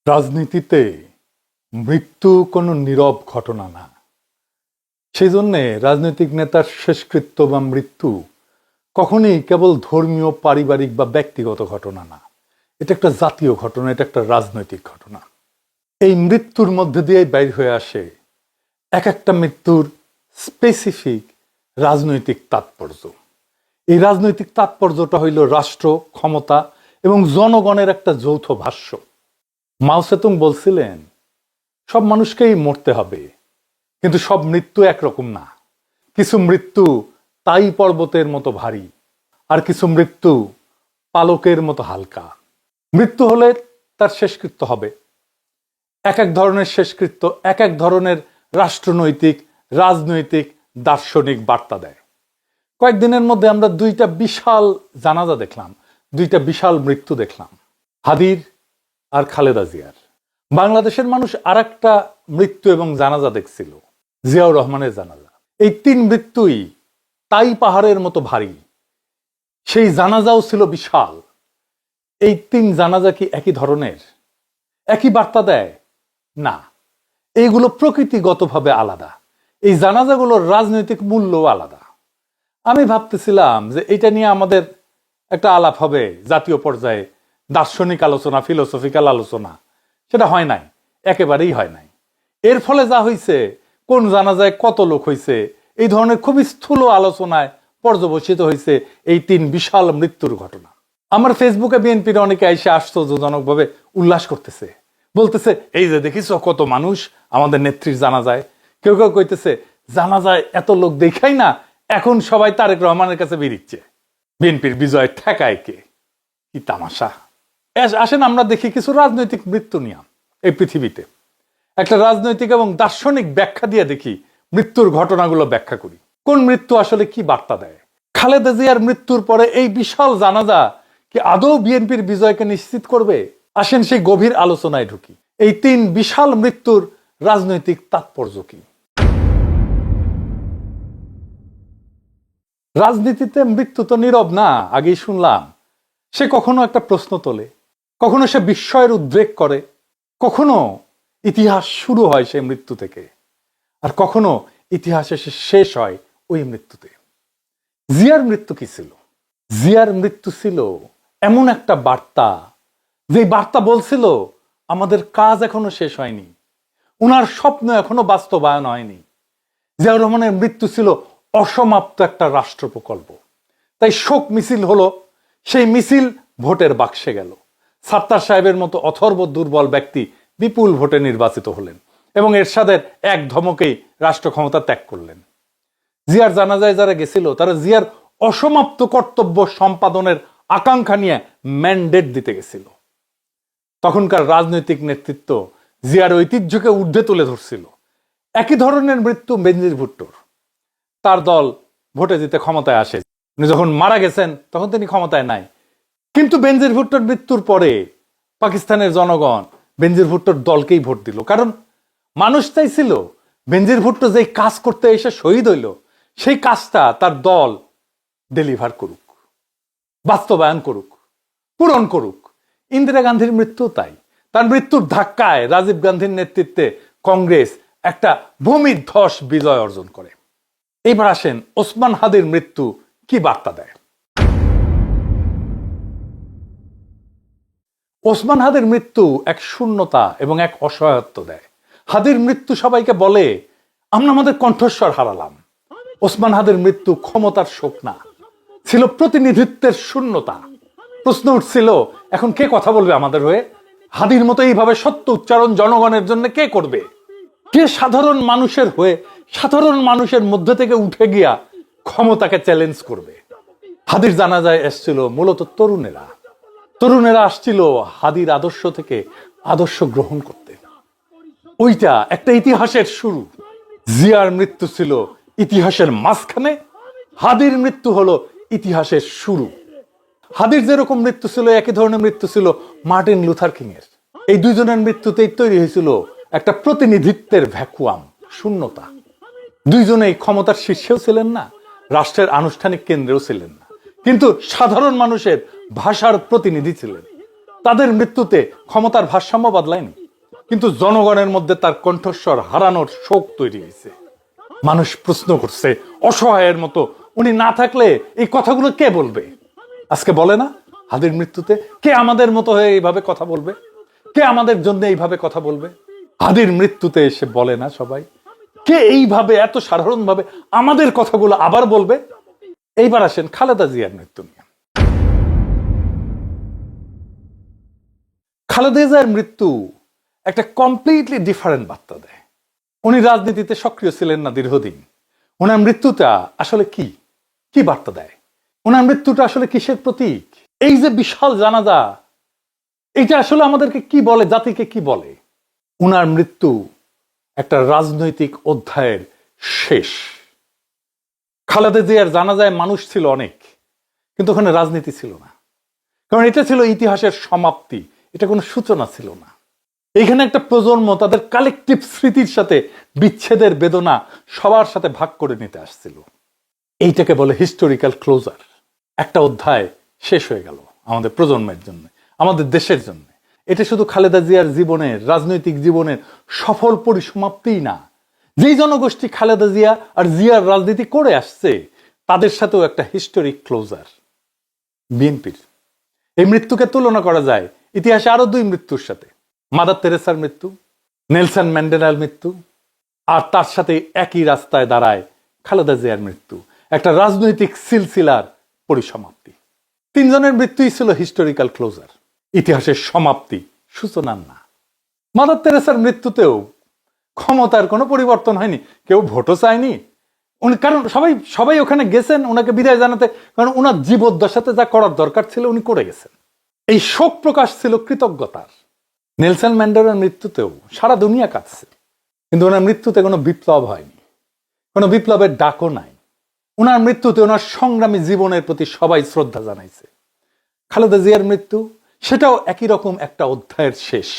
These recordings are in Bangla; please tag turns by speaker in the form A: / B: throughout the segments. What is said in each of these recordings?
A: রাজনীতিতে মৃত্যু কোনো নীরব ঘটনা না। সেই জন্যে রাজনৈতিক নেতার শেষকৃত্য বা মৃত্যু কখনোই কেবল ধর্মীয়, পারিবারিক বা ব্যক্তিগত ঘটনা না। এটা একটা জাতীয় ঘটনা, এটা একটা রাজনৈতিক ঘটনা। এই মৃত্যুর মধ্যে দিয়ে বাইর হয়ে আসে এক একটা মৃত্যুর স্পেসিফিক রাজনৈতিক তাৎপর্য। এই রাজনৈতিক তাৎপর্যটা হইল রাষ্ট্র, ক্ষমতা এবং জনগণের একটা যৌথ ভাষ্য। মাও সেতুং বলছিলেন, সব মানুষকেই মরতে হবে, কিন্তু সব মৃত্যু একরকম না। কিছু মৃত্যু তাই পর্বতের মতো ভারী, আর কিছু মৃত্যু পালকের মতো হালকা। মৃত্যু হলে তার শেষকৃত্য হবে। এক এক ধরনের শেষকৃত্য এক এক ধরনের রাষ্ট্রনৈতিক, রাজনৈতিক, দার্শনিক বার্তা দেয়। কয়েকদিনের মধ্যে আমরা দুইটা বিশাল জানাজা দেখলাম, দুইটা বিশাল মৃত্যু দেখলাম, হাদির আর খালেদা জিয়ার। বাংলাদেশের মানুষ আর একটা মৃত্যু এবং জানাজা দেখছিল, জিয়াউর রহমানের জানাজা। এই তিন মৃত্যুই তাই পাহাড়ের মতো ভারী, সেই জানাজাও ছিল বিশাল। এই তিন জানাজা কি একই ধরনের, একই বার্তা দেয়? না, এইগুলো প্রকৃতিগতভাবে আলাদা। এই জানাজাগুলোর রাজনৈতিক মূল্যও আলাদা। আমি ভাবতেছিলাম যে এটা নিয়ে আমাদের একটা আলাপ হবে জাতীয় পর্যায়ে, দার্শনিক আলোচনা, ফিলোসফিক্যাল আলোচনা। সেটা হয় নাই, একেবারেই হয় নাই। এর ফলে যা হয়েছে, কোন জানাজায় কত লোক হয়েছে, এই ধরনের খুবই স্থূল আলোচনায় পর্যবসিত হয়েছে এই তিন বিশাল মৃত্যুর ঘটনা। আমার ফেসবুকে বিএনপির অনেকে এসে আশ্চর্যজনকভাবে উল্লাস করতেছে, বলতেছে এই যে দেখিস কত মানুষ আমাদের নেত্রীর জানাজায়। কেউ কেউ কইতেছে জানাজায় এত লোক দেখাই না, এখন সবাই তারেক রহমানের কাছে বেরিচ্ছে, বিএনপির বিজয় ঠেকায় কে। কি তামাশা! আসেন আমরা দেখি কিছু রাজনৈতিক মৃত্যু নিয়ে এই পৃথিবীতে একটা রাজনৈতিক এবং দার্শনিক ব্যাখ্যা দিয়ে দেখি, মৃত্যুর ঘটনাগুলো ব্যাখ্যা করি, কোন মৃত্যু আসলে কি বার্তা দেয়। খালেদা জিয়ার মৃত্যুর পরে এই বিশাল জানাজা কি আদৌ বিএনপির বিজয়কে নিশ্চিত করবে? আসেন সেই গভীর আলোচনায় ঢুকি। এই তিন বিশাল মৃত্যুর রাজনৈতিক তাৎপর্য কি? রাজনীতিতে মৃত্যু তো নীরব না, আগেই শুনলাম। সে কখনো একটা প্রশ্ন তোলে, কখনো সে বিস্ময়ের উদ্রেক করে, কখনো ইতিহাস শুরু হয় সেই মৃত্যু থেকে, আর কখনো ইতিহাস এসে শেষ হয় ওই মৃত্যুতে। জিয়ার মৃত্যু কি ছিল? জিয়ার মৃত্যু ছিল এমন একটা বার্তা, যে বার্তা বলছিল আমাদের কাজ এখনো শেষ হয়নি, উনার স্বপ্ন এখনো বাস্তবায়ন হয়নি। জিয়াউর রহমানের মৃত্যু ছিল অসমাপ্ত একটা রাষ্ট্র প্রকল্প। তাই শোক মিছিল হলো, সেই মিছিল ভোটের বাক্সে গেল। সাত্তার সাহেবের মতো অথর্ব দুর্বল ব্যক্তি বিপুল ভোটে নির্বাচিত হলেন এবং এরশাদের এক ধমকেই রাষ্ট্র ক্ষমতা ত্যাগ করলেন। জিয়ার জানাজায় যারা গেছিল তারা জিয়ার অসমাপ্ত কর্তব্য সম্পাদনের আকাঙ্ক্ষা নিয়ে ম্যান্ডেট দিতে গেছিল। তখনকার রাজনৈতিক নেতৃত্ব জিয়ার ঐতিহ্যকে ঊর্ধ্বে তুলে ধরছিল। একই ধরনের মৃত্যু বেনজির ভুট্টোর। তার দল ভোটে জিতে ক্ষমতায় আসে, উনি যখন মারা গেছেন তখন তিনি ক্ষমতায় নাই। কিন্তু বেনজির ভুট্টোর মৃত্যুর পরে পাকিস্তানের জনগণ বেনজির ভুট্টোর দলকেই ভোট দিল, কারণ মানুষ চাইছিল বেনজির ভুট্টো যেই কাজ করতে এসে শহীদ হইল, সেই কাজটা তার দল ডেলিভার করুক, বাস্তবায়ন করুক, পূরণ করুক। ইন্দিরা গান্ধীর মৃত্যু তাই। তার মৃত্যুর ধাক্কায় রাজীব গান্ধীর নেতৃত্বে কংগ্রেস একটা ভূমিধ্বস বিজয় অর্জন করে। এবার আসেন ওসমান হাদির মৃত্যু কি বার্তা দেয়। ওসমান হাদির মৃত্যু এক শূন্যতা এবং এক অসহায়ত্ব দেয়। হাদির মৃত্যু সবাইকে বলে আমরা আমাদের কণ্ঠস্বর হারালাম। ওসমান হাদির মৃত্যু ক্ষমতার শোক না, ছিল প্রতিনিধিত্বের শূন্যতা। প্রশ্ন উঠছিল এখন কে কথা বলবে আমাদের হয়ে? হাদির মতো এইভাবে সত্য উচ্চারণ জনগণের জন্য কে করবে? কে সাধারণ মানুষের হয়ে, সাধারণ মানুষের মধ্যে থেকে উঠে গিয়া ক্ষমতাকে চ্যালেঞ্জ করবে? হাদির জানাজায় এসছিল মূলত তরুণেরা। তরুণেরা আসছিল হাদির আদর্শ থেকে আদর্শ গ্রহণ করতে। ওইটা একটা ইতিহাসের শুরু। জিয়ার মৃত্যু ছিল ইতিহাসের মাঝখানে, হাদির মৃত্যু হলো ইতিহাসের শুরু। হাদির যেরকম মৃত্যু ছিল, একই ধরনের মৃত্যু ছিল মার্টিন লুথার কিং এর। এই দুইজনের মৃত্যুতেই তৈরি হয়েছিল একটা প্রতিনিধিত্বের ভ্যাকুয়াম, শূন্যতা। দুইজনেই ক্ষমতার শীর্ষেও ছিলেন না, রাষ্ট্রের আনুষ্ঠানিক কেন্দ্রেও ছিলেন না, কিন্তু সাধারণ মানুষের ভাষার প্রতিনিধি ছিলেন। তাদের মৃত্যুতে ক্ষমতার ভারসাম্য বদলায়নি, কিন্তু জনগণের মধ্যে তার কণ্ঠস্বর হারানোর শোক তৈরি হয়েছে। মানুষ প্রশ্ন করছে অসহায়ের মতো, উনি না থাকলে এই কথাগুলো কে বলবে? আজকে বলে না, হাদির মৃত্যুতে কে আমাদের মতো হয়ে এইভাবে কথা বলবে, কে আমাদের জন্য এইভাবে কথা বলবে? হাদির মৃত্যুতে এসে বলে না সবাই, কে এইভাবে এত সাধারণভাবে আমাদের কথাগুলো আবার বলবে? এইবার আসেন খালেদা জিয়ার মৃত্যু নিয়ে। খালেদা জিয়ার মৃত্যু একটা কমপ্লিটলি ডিফারেন্ট বার্তা দেয়। উনি রাজনীতিতে সক্রিয় ছিলেন না দীর্ঘদিন। ওনার মৃত্যুটা আসলে কি কি বার্তা দেয়? ওনার মৃত্যুটা আসলে কিসের প্রতীক? এই যে বিশাল জানাজা, এটা আসলে আমাদেরকে কি বলে, জাতিকে কি বলে? ওনার মৃত্যু একটা রাজনৈতিক অধ্যায়ের শেষ। খালেদা জিয়ার জানাজায় মানুষ ছিল অনেক, কিন্তু ওখানে রাজনীতি ছিল না, কারণ এটা ছিল ইতিহাসের সমাপ্তি, এটা কোনো সূচনা ছিল না। এখানে একটা প্রজন্ম তাদের কালেকটিভ স্মৃতির সাথে বিচ্ছেদের বেদনা সবার সাথে ভাগ করে নিতে আসছিল। এইটাকে বলে হিস্টোরিক্যাল ক্লোজার। একটা অধ্যায় শেষ হয়ে গেল আমাদের প্রজন্মের জন্য, আমাদের দেশের জন্য। এটা শুধু খালেদা জিয়ার জীবনের, রাজনৈতিক জীবনের সফল পরিসমাপ্তিই না, যেই জনগোষ্ঠী খালেদা জিয়া আর জিয়ার রাজনীতি করে আসছে তাদের সাথেও একটা হিস্টোরিক ক্লোজার। বিএনপির এই মৃত্যুকে তুলনা করা যায় ইতিহাসে আরো দুই মৃত্যুর সাথে, মাদার তেরেসার মৃত্যু, নেলসন ম্যান্ডেলার মৃত্যু, আর তার সাথে একই রাস্তায় দাঁড়ায় খালেদা জিয়ার মৃত্যু, একটা রাজনৈতিক সিলসিলার পরিসমাপ্তি। তিনজনের মৃত্যুই ছিল হিস্টোরিক্যাল ক্লোজার, ইতিহাসের সমাপ্তি, সূচনার না। মাদার তেরেসার মৃত্যুতেও ক্ষমতার কোনো পরিবর্তন হয়নি, কেউ ভোটও চায়নি উনি, কারণ সবাই ওখানে গেছেন ওনাকে বিদায় জানাতে, কারণ ওনার জীবদ্দশাতে যা করার দরকার ছিল উনি করে গেছেন। এই শোক প্রকাশ ছিল কৃতজ্ঞতার। নেলসন ম্যান্ডেলার মৃত্যুতেও সারা দুনিয়া কাঁদছে, কিন্তু ওনার মৃত্যুতে কোনো বিপ্লব হয়নি, কোনো বিপ্লবের ডাকও নাই। ওনার মৃত্যুতে ওনার সংগ্রামী জীবনের প্রতি সবাই শ্রদ্ধা জানাইছে। খালেদা জিয়ার মৃত্যু, সেটাও একই রকম একটা অধ্যায়ের শেষ।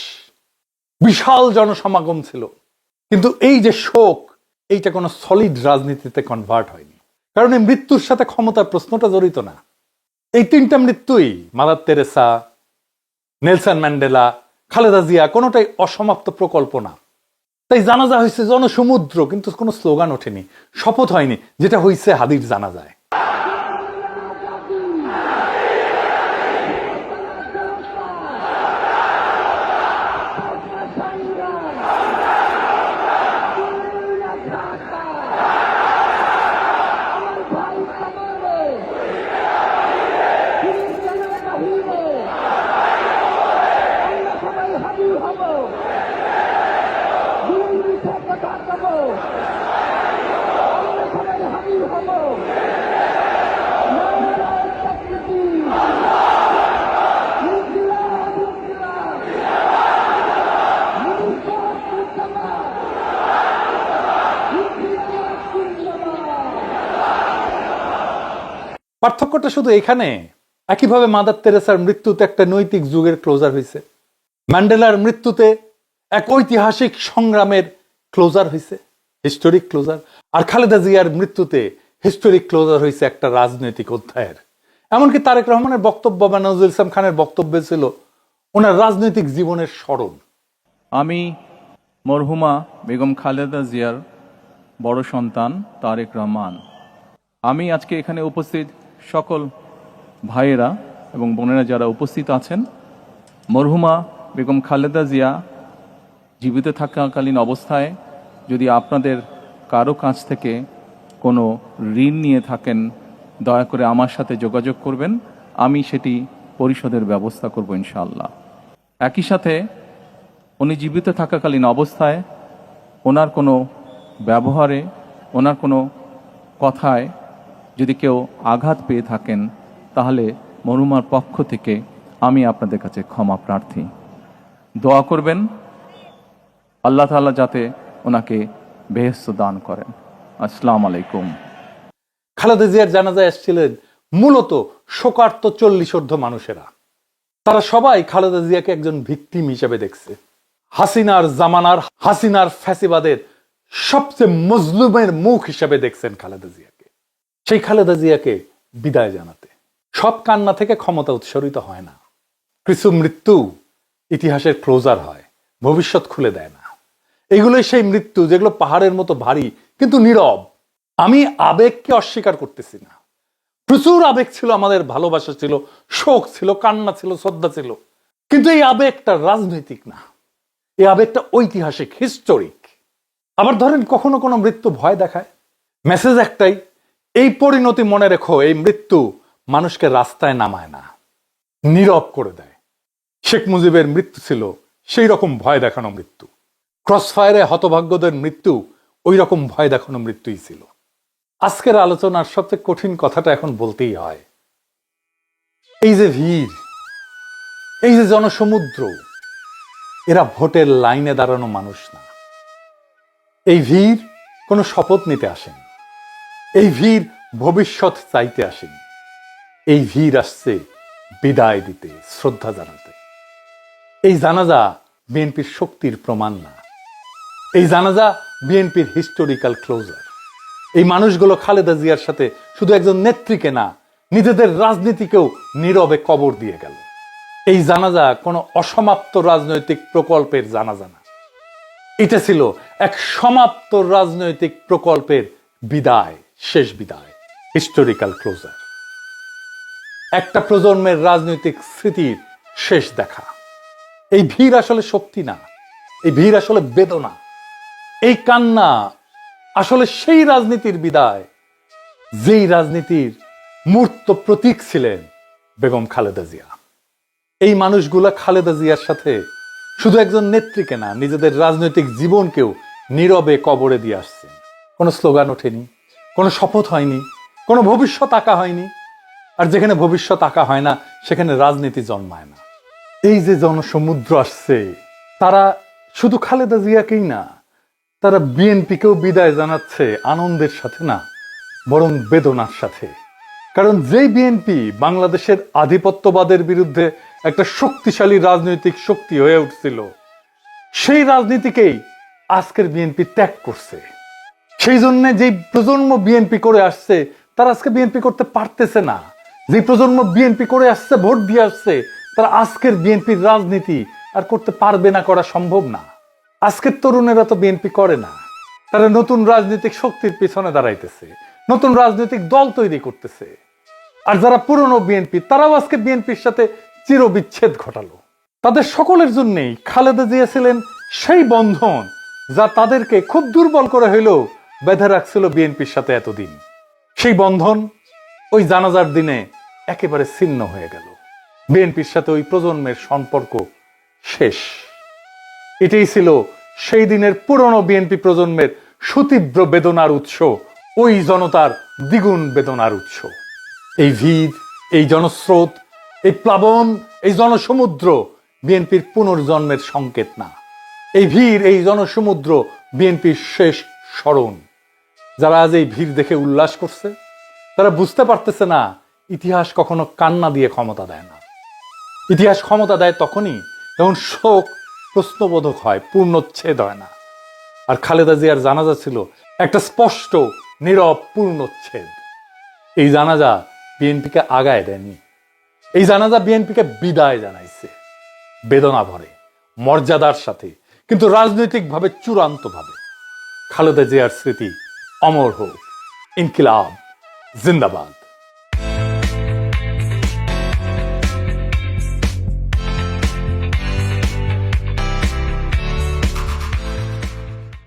A: বিশাল জনসমাগম ছিল, কিন্তু এই যে শোক, এইটা কোনো সলিড রাজনীতিতে কনভার্ট হয়নি, কারণ এই মৃত্যুর সাথে ক্ষমতার প্রশ্নটা জড়িত না। এই তিনটা মৃত্যুই, Mother Teresa, Nelson Mandela, Khaleda Zia, কোনোটাই অসমাপ্ত প্রকল্প না। তাই জানাজা হয়েছে জনসমুদ্র, কিন্তু কোনো স্লোগান ওঠেনি, শপথ হয়নি, যেটা হয়েছে হাদির জানাজায়। পার্থক্যটা শুধু এখানে, একইভাবে মাদার তেরেসার মৃত্যুতে একটা নৈতিক যুগের ক্লোজার হয়েছে, ম্যান্ডেলার মৃত্যুতে এক ঐতিহাসিক সংগ্রামের ক্লোজার হয়েছে, হিস্টোরিক ক্লোজার, আর খালেদা জিয়ার মৃত্যুতে হিস্টোরিক ক্লোজার হয়েছে একটা রাজনৈতিক অধ্যায়ের। এমনকি তারেক রহমানের বক্তব্য বা নজরুল ইসলাম খানের বক্তব্য ছিল ওনার রাজনৈতিক জীবনের স্মরণ।
B: আমি মরহুমা বেগম খালেদা জিয়ার বড় সন্তান তারেক রহমান। আমি আজকে এখানে উপস্থিত সকল ভাইয়েরা এবং বোনেরা যারা উপস্থিত আছেন, মরহুমা বেগম খালেদা জিয়া জীবিত থাকাকালীন অবস্থায় যদি আপনাদের কারো কাছ থেকে কোনো ঋণ নিয়ে থাকেন, দয়া করে আমার সাথে যোগাযোগ করবেন, আমি সেটি পরিশোধের ব্যবস্থা করব ইনশাআল্লাহ। একই সাথে উনি জীবিত থাকাকালীন অবস্থায় ওনার কোনো ব্যবহারে, ওনার কোনো কথায় যদি কেউ আঘাত পেয়ে থাকেন, তাহলে মরহুমার পক্ষ থেকে আমি আপনাদের কাছে ক্ষমা প্রার্থী। দোয়া করবেন আল্লাহ তাআলা যাতে ওনাকে বেহেশত দান করেন। আসসালামু আলাইকুম।
A: খালেদা জিয়ার জানাজায় এসেছিলেন মূলত শোকার্ত 40 মানুষেরা। তারা সবাই খালেদা জিয়াকে একজন ভিকটিম হিসেবে দেখছে, হাসিনার জামানার, হাসিনার ফ্যাসিবাদের সবচেয়ে মজলুমের মুখ হিসেবে দেখছেন খালেদা জিয়াকে। সেই খালেদা জিয়াকে বিদায় জানাতে সব কান্না থেকে ক্ষমতা উৎসরিত হয় না। কিছু মৃত্যু ইতিহাসের ক্লোজার হয়, ভবিষ্যৎ খুলে দেয় না। এগুলোই সেই মৃত্যু যেগুলো পাহাড়ের মতো ভারী কিন্তু নীরব। আমি আবেগকে অস্বীকার করতেছি না, প্রচুর আবেগ ছিল, আমাদের ভালোবাসা ছিল, শোক ছিল, কান্না ছিল, শ্রদ্ধা ছিল, কিন্তু এই আবেগটা রাজনৈতিক না, এই আবেগটা ঐতিহাসিক, হিস্টোরিক। আবার ধরেন কখনো কোনো মৃত্যু ভয় দেখায়, মেসেজ একটাই, এই পরিণতি মনে রেখো, এই মৃত্যু মানুষকে রাস্তায় নামায় না, নীরব করে দেয়। শেখ মুজিবের মৃত্যু ছিল সেই রকম ভয় দেখানো মৃত্যু, ক্রসফায়ারে হতভাগ্যদের মৃত্যু ওই রকম ভয় দেখানো মৃত্যুই ছিল। আজকের আলোচনার সবচেয়ে কঠিন কথাটা এখন বলতেই হয়, এই যে ভিড়, এই যে জনসমুদ্র, এরা ভোটের লাইনে দাঁড়ানো মানুষ না। এই ভিড় কোনো শপথ নিতে আসেন, এই ভিড় ভবিষ্যৎ চাইতে আসেন, এই ভিড় আসছে বিদায় দিতে, শ্রদ্ধা জানাতে। এই জানাজা বিএনপির শক্তির প্রমাণ না, এই জানাজা বিএনপির হিস্টোরিক্যাল ক্লোজার। এই মানুষগুলো খালেদা জিয়ার সাথে শুধু একজন নেত্রীকে না, নিজেদের রাজনীতিকেও নীরবে কবর দিয়ে গেল। এই জানাজা কোনো অসমাপ্ত রাজনৈতিক প্রকল্পের জানাজা না, এটা ছিল এক সমাপ্ত রাজনৈতিক প্রকল্পের বিদায়, শেষ বিদায়, হিস্টোরিক্যাল ক্লোজার। একটা প্রজন্মের রাজনৈতিক স্মৃতির শেষ দেখা। এই ভিড় আসলে শক্তি না, এই ভিড় আসলে বেদনা, এই কান্না আসলে সেই রাজনীতির বিদায় যেই রাজনীতির মূর্ত প্রতীক ছিলেন বেগম খালেদা জিয়া। এই মানুষগুলা খালেদা জিয়ার সাথে শুধু একজন নেত্রীকে না, নিজেদের রাজনৈতিক জীবনকেও নীরবে কবরে দিয়ে আসছেন। কোনো স্লোগান ওঠেনি, কোনো শপথ হয়নি, কোনো ভবিষ্যৎ আঁকা হয়নি। আর যেখানে ভবিষ্যৎ আঁকা হয় না, সেখানে রাজনীতি জন্মায় না। এই যে জনসমুদ্র আসছে, তারা শুধু খালেদা জিয়াকেই না, তারা বিএনপিকেও বিদায় জানাচ্ছে আনন্দের সাথে না, বরং বেদনার সাথে। কারণ যেই বিএনপি বাংলাদেশের আধিপত্যবাদের বিরুদ্ধে একটা শক্তিশালী রাজনৈতিক শক্তি হয়ে উঠছিল, সেই রাজনীতিকেই আজকের বিএনপি ত্যাগ করছে। সেই জন্য যেই প্রজন্ম বিএনপি করে আসছে, তারা আজকে বিএনপি করতে পারতেছে না। যে প্রজন্ম বিএনপি করে আসছে, ভোট দিয়ে আসছে, তারা আজকের বিএনপির রাজনীতি আর করতে পারবে না, করা সম্ভব না। আজকের তরুণেরা তো বিএনপি করে না, তারা নতুন রাজনৈতিক শক্তির পিছনে দাঁড়াইতেছে, নতুন রাজনৈতিক দল তৈরি করতেছে। আর যারা পুরনো বিএনপি, তারাও আজকে বিএনপির সাথে চিরবিচ্ছেদ ঘটালো। তাদের সকলের জন্যই খালেদা জিয়া ছিলেন সেই বন্ধন যা তাদেরকে খুব দুর্বল করে হইলেও বেঁধে রাখছিল বিএনপির সাথে এতদিন। সেই বন্ধন ওই জানাজার দিনে একেবারে ছিন্ন হয়ে গেল। বিএনপির সাথে ওই প্রজন্মের সম্পর্ক শেষ। এটাই ছিল সেই দিনের পুরনো বিএনপি প্রজন্মের সুতীব্র বেদনার উৎস, ওই জনতার দ্বিগুণ বেদনার উৎস। এই ভিড়, এই জনস্রোত, এই প্লাবন, এই জনসমুদ্র বিএনপির পুনর্জন্মের সংকেত না। এই ভিড়, এই জনসমুদ্র বিএনপির শেষ স্মরণ। যারা আজ এই ভিড় দেখে উল্লাস করছে, তারা বুঝতে পারতেছে না ইতিহাস কখনো কান্না দিয়ে ক্ষমতা দেয় না। ইতিহাস ক্ষমতা দেয় তখনই যখন শোক প্রশ্নবোধক হয়, পূর্ণচ্ছেদ হয় না। আর খালেদা জিয়ার জানাজা ছিল একটা স্পষ্ট নীরব পূর্ণচ্ছেদ। এই জানাজা বিএনপিকে আগায় দেয়নি, এই জানাজা বিএনপিকে বিদায় জানাইছে, বেদনা ভরে, মর্যাদার সাথে, কিন্তু রাজনৈতিকভাবে চূড়ান্তভাবে। খালেদা জিয়ার স্মৃতি অমর হোক। ইনকিলাব জিন্দাবাদ।